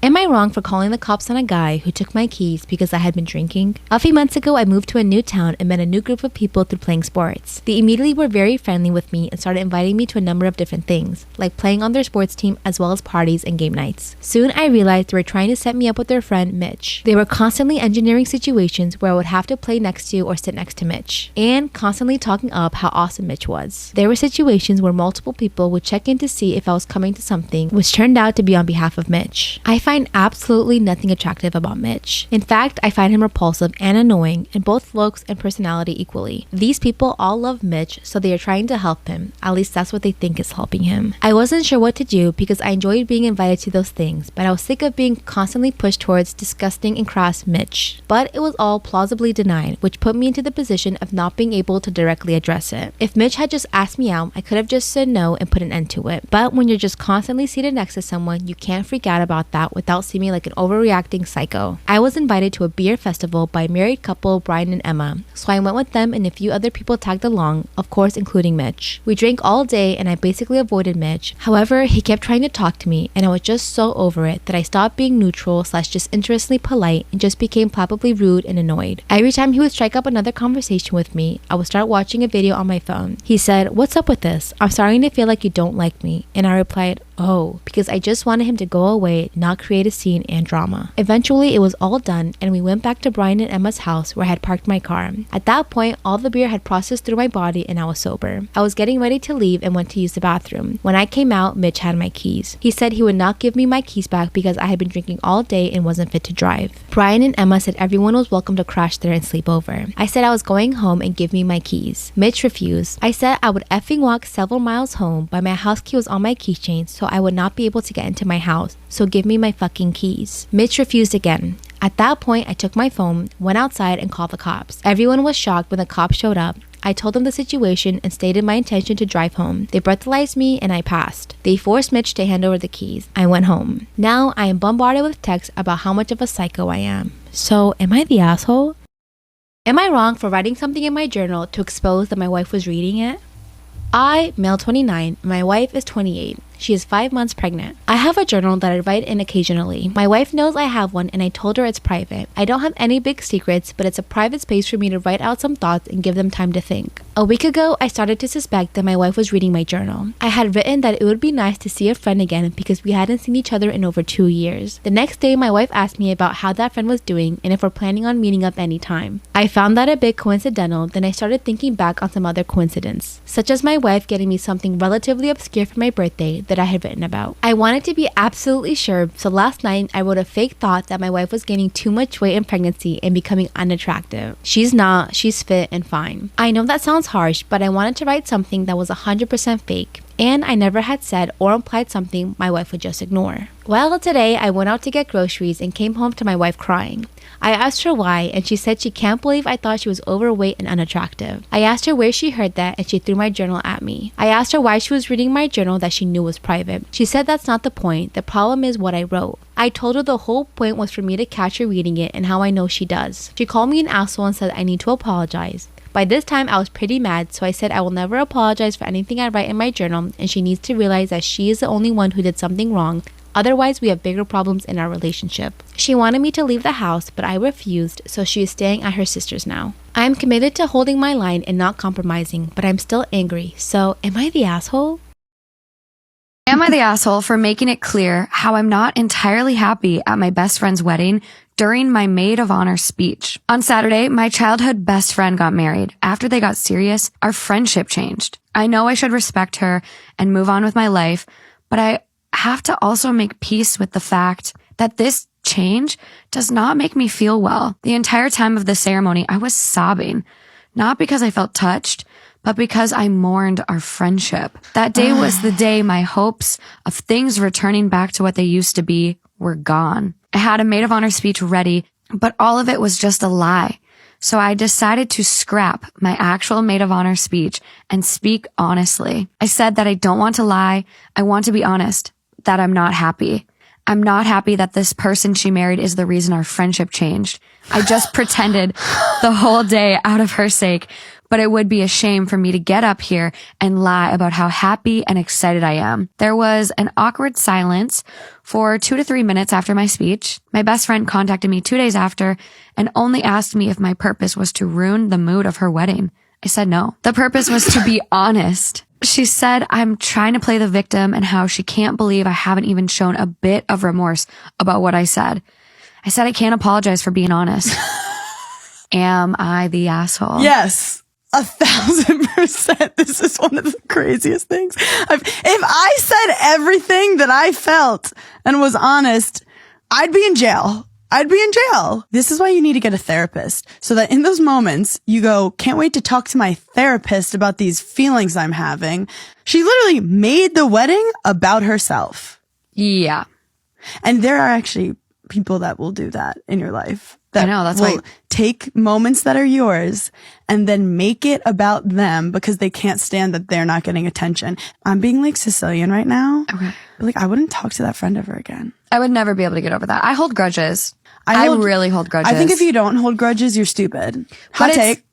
Am I wrong for calling the cops on a guy who took my keys because I had been drinking? A few months ago, I moved to a new town and met a new group of people through playing sports. They immediately were very friendly with me and started inviting me to a number of different things, like playing on their sports team as well as parties and game nights. Soon I realized they were trying to set me up with their friend Mitch. They were constantly engineering situations where I would have to play next to or sit next to Mitch, and constantly talking up how awesome Mitch was. There were situations where multiple people would check in to see if I was coming to something, which turned out to be on behalf of Mitch. I find absolutely nothing attractive about Mitch. In fact, I find him repulsive and annoying in both looks and personality equally. These people all love Mitch, so they are trying to help him. At least that's what they think is helping him. I wasn't sure what to do because I enjoyed being invited to those things, but I was sick of being constantly pushed towards disgusting and crass Mitch. But it was all plausibly denied, which put me into the position of not being able to directly address it. If Mitch had just asked me out, I could have just said no and put an end to it. But when you're just constantly seated next to someone, you can't freak out about that without seeming like an overreacting psycho. I was invited to a beer festival by a married couple, Brian and Emma, so I went with them and a few other people tagged along, of course including Mitch. We drank all day and I basically avoided Mitch. However, he kept trying to talk to me and I was just so over it that I stopped being neutral / disinterestedly polite and just became palpably rude and annoyed. Every time he would strike up another conversation with me, I would start watching a video on my phone. He said, "What's up with this? I'm starting to feel like you don't like me." And I replied, "Oh," because I just wanted him to go away, not create a scene and drama. Eventually, it was all done and we went back to Brian and Emma's house where I had parked my car. At that point, all the beer had processed through my body and I was sober. I was getting ready to leave and went to use the bathroom. When I came out, Mitch had my keys. He said he would not give me my keys back because I had been drinking all day and wasn't fit to drive. Brian and Emma said everyone was welcome to crash there and sleep over. I said I was going home and give me my keys. Mitch refused. I said I would effing walk several miles home, but my house key was on my keychain, so I would not be able to get into my house, so give me my fucking keys. Mitch refused again. At that point, I took my phone, went outside and called the cops. Everyone was shocked when the cops showed up. I told them the situation and stated my intention to drive home. They breathalyzed me and I passed. They forced Mitch to hand over the keys. I went home. Now I am bombarded with texts about how much of a psycho I am. So, am I the asshole? Am I wrong for writing something in my journal to expose that my wife was reading it? I, male 29, my wife is 28. She is 5 months pregnant. I have a journal that I write in occasionally. My wife knows I have one and I told her it's private. I don't have any big secrets, but it's a private space for me to write out some thoughts and give them time to think. A week ago, I started to suspect that my wife was reading my journal. I had written that it would be nice to see a friend again because we hadn't seen each other in over 2 years. The next day, my wife asked me about how that friend was doing and if we're planning on meeting up anytime. I found that a bit coincidental, then I started thinking back on some other coincidence, such as my wife getting me something relatively obscure for my birthday that I had written about. I wanted to be absolutely sure, so last night I wrote a fake thought that my wife was gaining too much weight in pregnancy and becoming unattractive. She's not, she's fit and fine. I know that sounds harsh, but I wanted to write something that was 100% fake. And I never had said or implied something my wife would just ignore. Well, today I went out to get groceries and came home to my wife crying. I asked her why and she said she can't believe I thought she was overweight and unattractive. I asked her where she heard that and she threw my journal at me. I asked her why she was reading my journal that she knew was private. She said that's not the point. The problem is what I wrote. I told her the whole point was for me to catch her reading it and how I know she does. She called me an asshole and said I need to apologize. By this time, I was pretty mad, so I said I will never apologize for anything I write in my journal, and she needs to realize that she is the only one who did something wrong. Otherwise, we have bigger problems in our relationship. She wanted me to leave the house, but I refused, so she is staying at her sister's now. I am committed to holding my line and not compromising, but I'm still angry. So, am I the asshole? Am I the asshole for making it clear how I'm not entirely happy at my best friend's wedding during my maid of honor speech? On Saturday, my childhood best friend got married. After they got serious, our friendship changed. I know I should respect her and move on with my life, but I have to also make peace with the fact that this change does not make me feel well. The entire time of the ceremony, I was sobbing, not because I felt touched, but because I mourned our friendship. That day was the day my hopes of things returning back to what they used to be were gone. I had a maid of honor speech ready, but all of it was just a lie. So I decided to scrap my actual maid of honor speech and speak honestly. I said that I don't want to lie. I want to be honest, that I'm not happy. I'm not happy that this person she married is the reason our friendship changed. I just pretended the whole day out of her sake, but it would be a shame for me to get up here and lie about how happy and excited I am. There was an awkward silence for 2 to 3 minutes after my speech. My best friend contacted me 2 days after and only asked me if my purpose was to ruin the mood of her wedding. I said no. The purpose was to be honest. She said I'm trying to play the victim and how she can't believe I haven't even shown a bit of remorse about what I said. I said I can't apologize for being honest. Am I the asshole? Yes. 1,000%. This is one of the craziest things. If I said everything that I felt and was honest, I'd be in jail. This is why you need to get a therapist, so that in those moments you go, can't wait to talk to my therapist about these feelings I'm having. She literally made the wedding about herself. Yeah. And there are actually people that will do that in your life. I know, that's why. Take moments that are yours and then make it about them because they can't stand that they're not getting attention. I'm being like Sicilian right now. Okay. But like, I wouldn't talk to that friend ever again. I would never be able to get over that. I hold grudges. I really hold grudges. I think if you don't hold grudges, you're stupid. Hot take.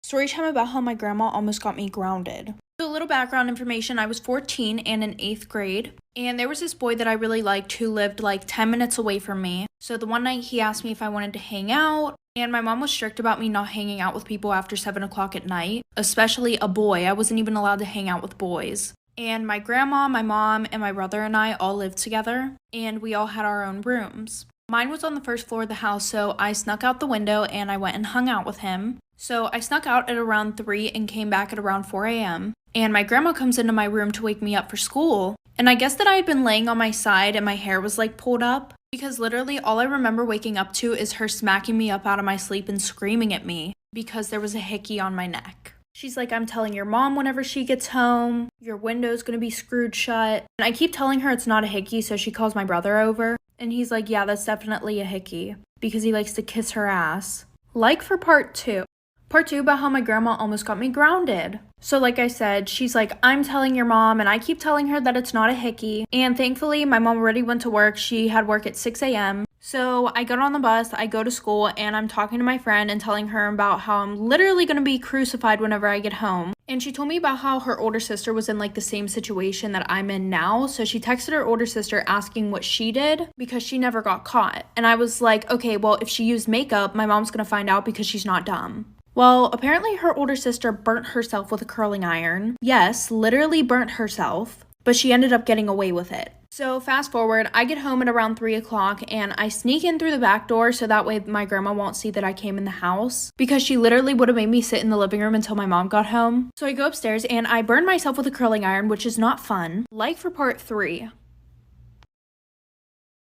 Story time about how my grandma almost got me grounded. So a little background information, I was 14 and in 8th grade, and there was this boy that I really liked who lived like 10 minutes away from me. So the one night he asked me if I wanted to hang out, and my mom was strict about me not hanging out with people after 7 o'clock at night, especially a boy. I wasn't even allowed to hang out with boys. And my grandma, my mom, and my brother and I all lived together, and we all had our own rooms. Mine was on the first floor of the house, so I snuck out the window and I went and hung out with him. So I snuck out at around 3 and came back at around 4 a.m. And my grandma comes into my room to wake me up for school. And I guess that I had been laying on my side and my hair was like pulled up, because literally all I remember waking up to is her smacking me up out of my sleep and screaming at me because there was a hickey on my neck. She's like, I'm telling your mom whenever she gets home, your window's gonna be screwed shut. And I keep telling her it's not a hickey, so she calls my brother over. And he's like, yeah, that's definitely a hickey, because he likes to kiss her ass. Like for part 2. Part 2 about how my grandma almost got me grounded. So like I said, she's like, I'm telling your mom, and I keep telling her that it's not a hickey. And thankfully, my mom already went to work. She had work at 6 a.m. So I got on the bus, I go to school, and I'm talking to my friend and telling her about how I'm literally going to be crucified whenever I get home. And she told me about how her older sister was in like the same situation that I'm in now. So she texted her older sister asking what she did because she never got caught. And I was like, okay, well, if she used makeup, my mom's going to find out because she's not dumb. Well, apparently her older sister burnt herself with a curling iron. Yes, literally burnt herself, but she ended up getting away with it. So fast forward, I get home at around 3 o'clock and I sneak in through the back door so that way my grandma won't see that I came in the house, because she literally would have made me sit in the living room until my mom got home. So I go upstairs and I burn myself with a curling iron, which is not fun. Like for part 3.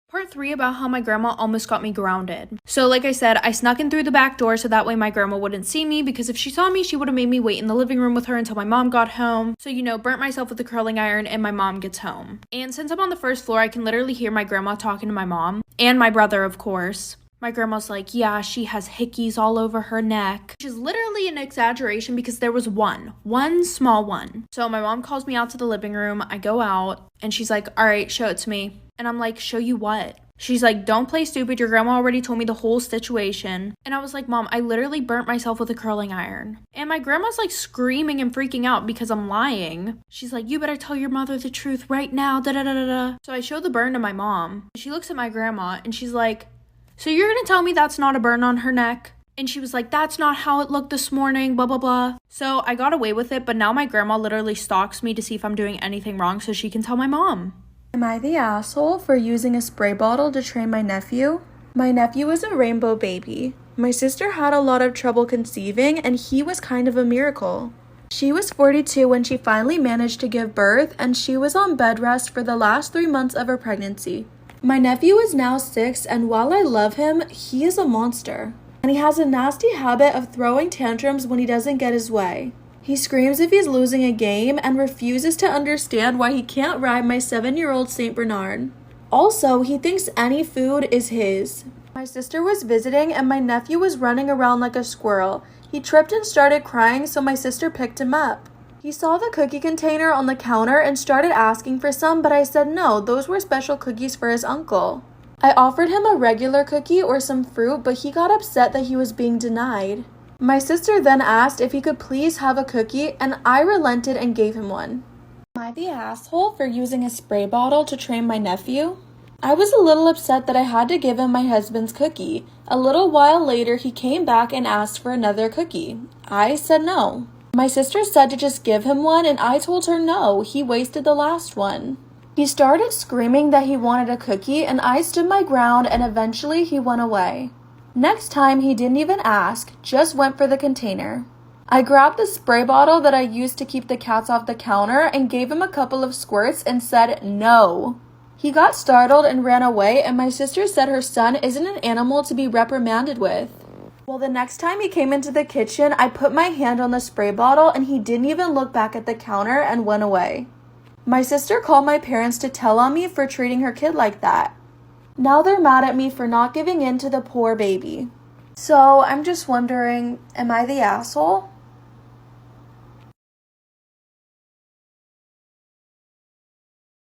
Part 3 about how my grandma almost got me grounded. So like I said, I snuck in through the back door so that way my grandma wouldn't see me, because if she saw me, she would have made me wait in the living room with her until my mom got home. So, burnt myself with the curling iron and my mom gets home. And since I'm on the first floor, I can literally hear my grandma talking to my mom and my brother, of course. My grandma's like, yeah, she has hickeys all over her neck, which is literally an exaggeration because there was one small one. So my mom calls me out to the living room. I go out and she's like, all right, show it to me. And I'm like, show you what? She's like, don't play stupid. Your grandma already told me the whole situation. And I was like, Mom, I literally burnt myself with a curling iron. And my grandma's like screaming and freaking out because I'm lying. She's like, you better tell your mother the truth right now. Da da da da da. So I show the burn to my mom. She looks at my grandma and she's like, so you're gonna tell me that's not a burn on her neck? And she was like, that's not how it looked this morning, blah, blah, blah. So I got away with it, but now my grandma literally stalks me to see if I'm doing anything wrong so she can tell my mom. Am I the asshole for using a spray bottle to train my nephew? My nephew is a rainbow baby. My sister had a lot of trouble conceiving, and he was kind of a miracle. She was 42 when she finally managed to give birth, and she was on bed rest for the last 3 months of her pregnancy. My nephew is now 6, and while I love him, he is a monster. And he has a nasty habit of throwing tantrums when he doesn't get his way. He screams if he's losing a game and refuses to understand why he can't ride my 7-year-old Saint Bernard. Also, he thinks any food is his. My sister was visiting and my nephew was running around like a squirrel. He tripped and started crying, so my sister picked him up. He saw the cookie container on the counter and started asking for some, but I said no, those were special cookies for his uncle. I offered him a regular cookie or some fruit, but he got upset that he was being denied. My sister then asked if he could please have a cookie, and I relented and gave him one. Am I the asshole for using a spray bottle to train my nephew? I was a little upset that I had to give him my husband's cookie. A little while later, he came back and asked for another cookie. I said no. My sister said to just give him one, and I told her no, he wasted the last one. He started screaming that he wanted a cookie, and I stood my ground, and eventually he went away. Next time, he didn't even ask, just went for the container. I grabbed the spray bottle that I used to keep the cats off the counter and gave him a couple of squirts and said no. He got startled and ran away, and my sister said her son isn't an animal to be reprimanded with. Well, the next time he came into the kitchen, I put my hand on the spray bottle and he didn't even look back at the counter and went away. My sister called my parents to tell on me for treating her kid like that. Now they're mad at me for not giving in to the poor baby. So I'm just wondering, am I the asshole?